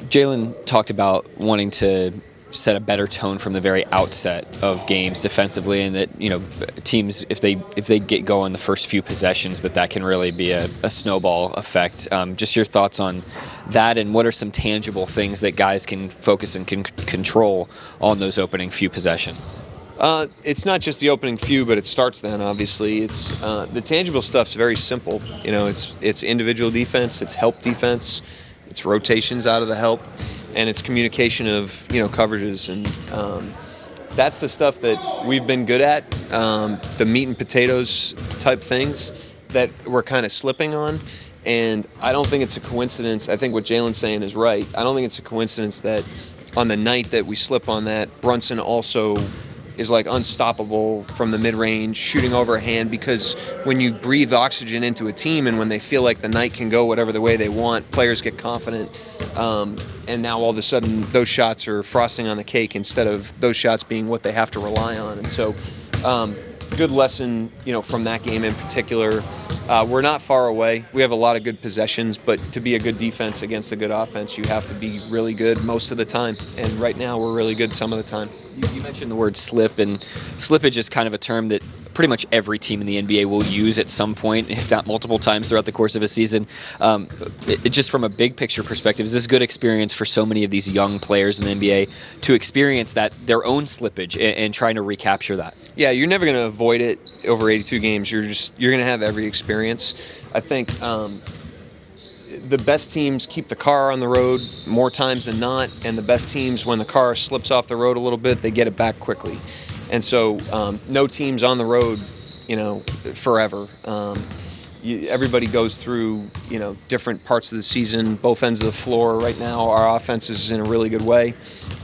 Jalen talked about wanting to set a better tone from the very outset of games defensively, and that teams, if they get going the first few possessions, that can really be a snowball effect. Just your thoughts on that, and what are some tangible things that guys can focus and can control on those opening few possessions? It's not just the opening few, but it starts then. Obviously, it's the tangible stuff's very simple. It's individual defense, it's help defense, it's rotations out of the help, and it's communication of coverages, and that's the stuff that we've been good at. The meat and potatoes type things that we're kind of slipping on, and I don't think it's a coincidence. I think what Jalen's saying is right. I don't think it's a coincidence that on the night that we slip on that, Brunson also is like unstoppable from the mid-range, shooting overhand, because when you breathe oxygen into a team and when they feel like the night can go whatever the way they want, players get confident. And now all of a sudden those shots are frosting on the cake instead of those shots being what they have to rely on. And so good lesson, from that game in particular. We're not far away. We have a lot of good possessions, but to be a good defense against a good offense, you have to be really good most of the time. And right now, we're really good some of the time. You mentioned the word slip, and slippage is kind of a term that pretty much every team in the NBA will use at some point, if not multiple times throughout the course of a season. Just from a big picture perspective, is this a good experience for so many of these young players in the NBA to experience their own slippage and trying to recapture that? Yeah, you're never going to avoid it over 82 games. You're going to have every experience. I think the best teams keep the car on the road more times than not, and the best teams, when the car slips off the road a little bit, they get it back quickly. And so no team's on the road, forever. Everybody goes through, different parts of the season, both ends of the floor. Right now, our offense is in a really good way,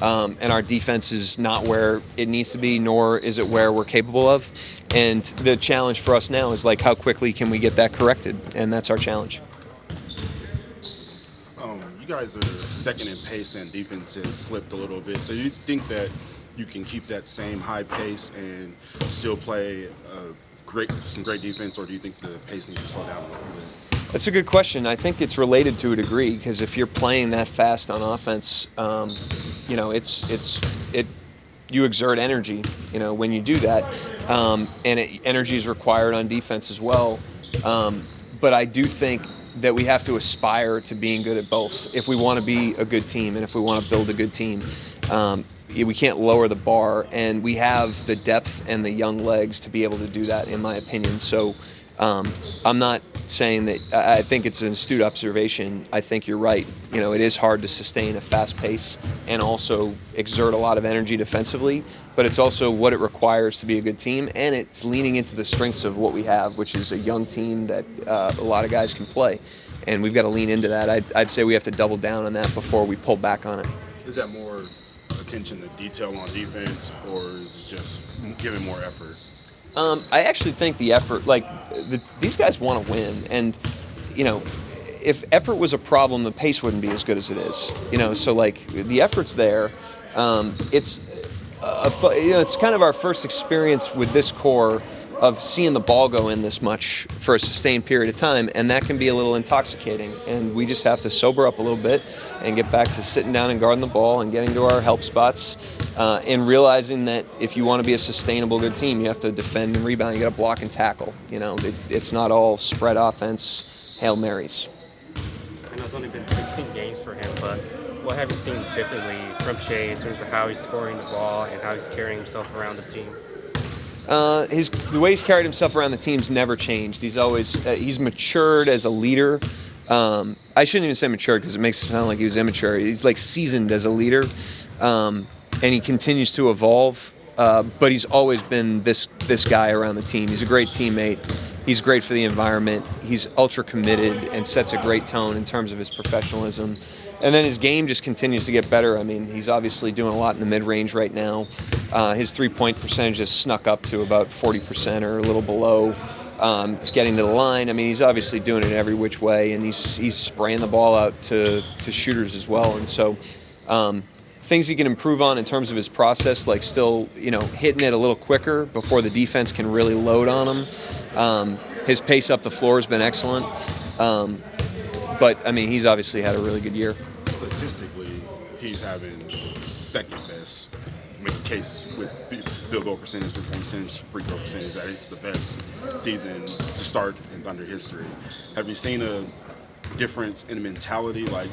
and our defense is not where it needs to be, nor is it where we're capable of. And the challenge for us now is how quickly can we get that corrected, and that's our challenge. You guys are second in pace, and defense has slipped a little bit. So you think that you can keep that same high pace and still play some great defense, or do you think the pace needs to slow down a little bit? That's a good question. I think it's related to a degree, because if you're playing that fast on offense, you exert energy, when you do that, and energy is required on defense as well. But I do think that we have to aspire to being good at both if we want to be a good team and if we want to build a good team. We can't lower the bar, and we have the depth and the young legs to be able to do that, in my opinion. So I'm not saying that I think it's an astute observation. I think you're right. It is hard to sustain a fast pace and also exert a lot of energy defensively, but it's also what it requires to be a good team, and it's leaning into the strengths of what we have, which is a young team that a lot of guys can play, and we've got to lean into that. I'd say we have to double down on that before we pull back on it. Is that more attention to detail on defense, or is it just giving more effort? I actually think the effort, these guys want to win, and if effort was a problem, the pace wouldn't be as good as it is. So the effort's there. It's kind of our first experience with this core of seeing the ball go in this much for a sustained period of time, and that can be a little intoxicating. And we just have to sober up a little bit and get back to sitting down and guarding the ball and getting to our help spots, and realizing that if you want to be a sustainable good team, you have to defend and rebound. You got to block and tackle. It's not all spread offense, Hail Marys. I know it's only been 16 games for him, but what have you seen differently from Shai in terms of how he's scoring the ball and how he's carrying himself around the team? The way he's carried himself around the team's never changed. He's matured as a leader. I shouldn't even say matured, because it makes it sound like he was immature. He's seasoned as a leader, and he continues to evolve. But he's always been this guy around the team. He's a great teammate. He's great for the environment. He's ultra committed and sets a great tone in terms of his professionalism. And then his game just continues to get better. I mean, he's obviously doing a lot in the mid-range right now. His three-point percentage has snuck up to about 40% or a little below. He's getting to the line. I mean, he's obviously doing it every which way, and he's spraying the ball out to shooters as well. And so things he can improve on in terms of his process, still, hitting it a little quicker before the defense can really load on him. His pace up the floor has been excellent. But, I mean, he's obviously had a really good year. So statistically, he's having second best. Make a case with field goal percentage, 3-point percentage, free throw percentage that it's the best season to start in Thunder history. Have you seen a difference in mentality, like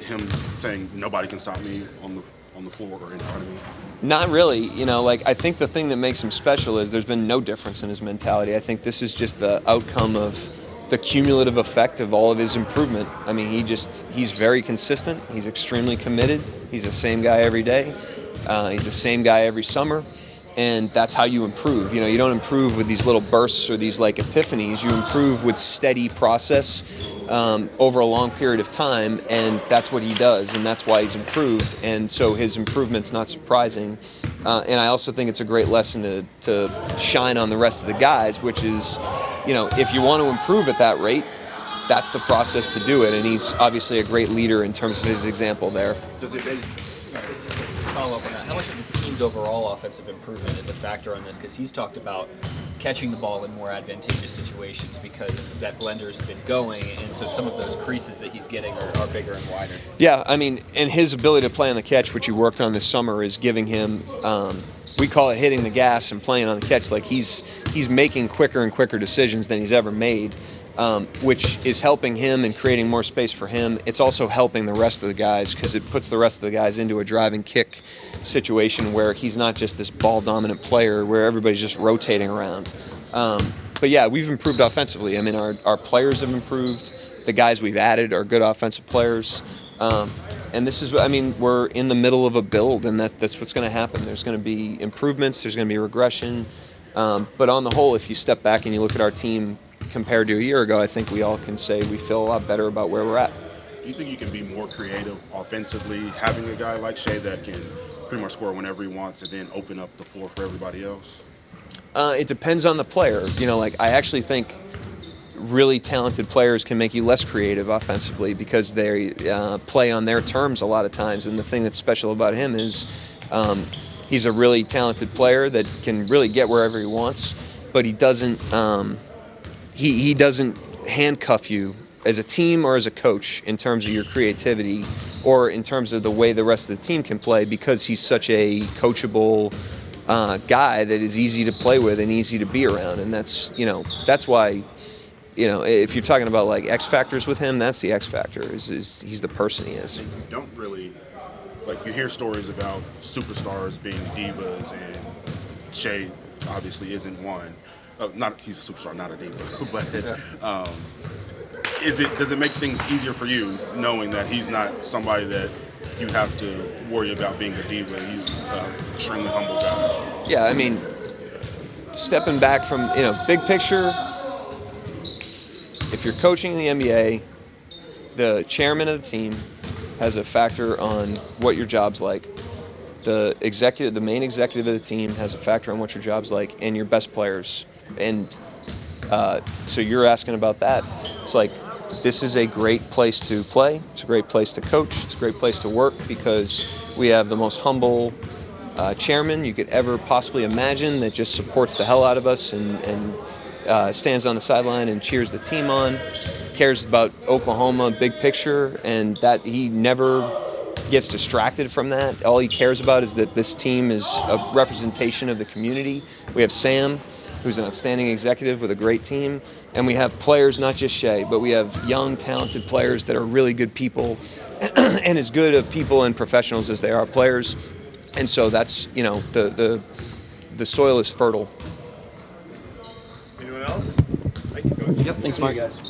him saying nobody can stop me on the floor or in front of me? Not really. Like, I think the thing that makes him special is there's been no difference in his mentality. I think this is just the outcome of the cumulative effect of all of his improvement. I mean, he's very consistent. He's extremely committed. He's the same guy every day. He's the same guy every summer. And that's how you improve. You don't improve with these little bursts or these like epiphanies. You improve with steady process over a long period of time, and that's what he does, and that's why he's improved. And so his improvement's not surprising. And I also think it's a great lesson to shine on the rest of the guys, which is, if you want to improve at that rate, that's the process to do it. And he's obviously a great leader in terms of his example there. Does it make Follow up on that. How much of the team's overall offensive improvement is a factor on this? Because he's talked about catching the ball in more advantageous situations because that blender's been going, and so some of those creases that he's getting are bigger and wider. Yeah, I mean, and his ability to play on the catch, which he worked on this summer, is giving him, we call it hitting the gas and playing on the catch. Like he's making quicker and quicker decisions than he's ever made. Which is helping him and creating more space for him. It's also helping the rest of the guys because it puts the rest of the guys into a drive and kick situation where he's not just this ball-dominant player where everybody's just rotating around. But yeah, we've improved offensively. I mean, our players have improved. The guys we've added are good offensive players. And this is, we're in the middle of a build, and that's what's going to happen. There's going to be improvements. There's going to be regression. But on the whole, if you step back and you look at our team compared to a year ago, I think we all can say we feel a lot better about where we're at. Do you think you can be more creative offensively, having a guy like Shea that can pretty much score whenever he wants and then open up the floor for everybody else? It depends on the player. I actually think really talented players can make you less creative offensively because they play on their terms a lot of times. And the thing that's special about him is he's a really talented player that can really get wherever he wants, but he doesn't he doesn't handcuff you as a team or as a coach in terms of your creativity or in terms of the way the rest of the team can play because he's such a coachable guy that is easy to play with and easy to be around. And that's why, if you're talking about like X factors with him, that's the X factor is he's the person he is. And you don't really, you hear stories about superstars being divas, and Shea obviously isn't one. He's a superstar, not a diva. But does it make things easier for you knowing that he's not somebody that you have to worry about being a diva? He's an extremely humble guy. Yeah, stepping back from big picture. If you're coaching in the NBA, the chairman of the team has a factor on what your job's like. The main executive of the team has a factor on what your job's like, and your best players. And so you're asking about that. It's like, this is a great place to play. It's a great place to coach. It's a great place to work because we have the most humble chairman you could ever possibly imagine that just supports the hell out of us and stands on the sideline and cheers the team on, cares about Oklahoma big picture, and that he never gets distracted from that. All he cares about is that this team is a representation of the community. We have Sam, who's an outstanding executive with a great team, and we have players, not just Shea, but we have young, talented players that are really good people and as good of people and professionals as they are players. And so that's, the soil is fertile. Anyone else? Thank you, Coach. Yep, thanks, Mark. Guys.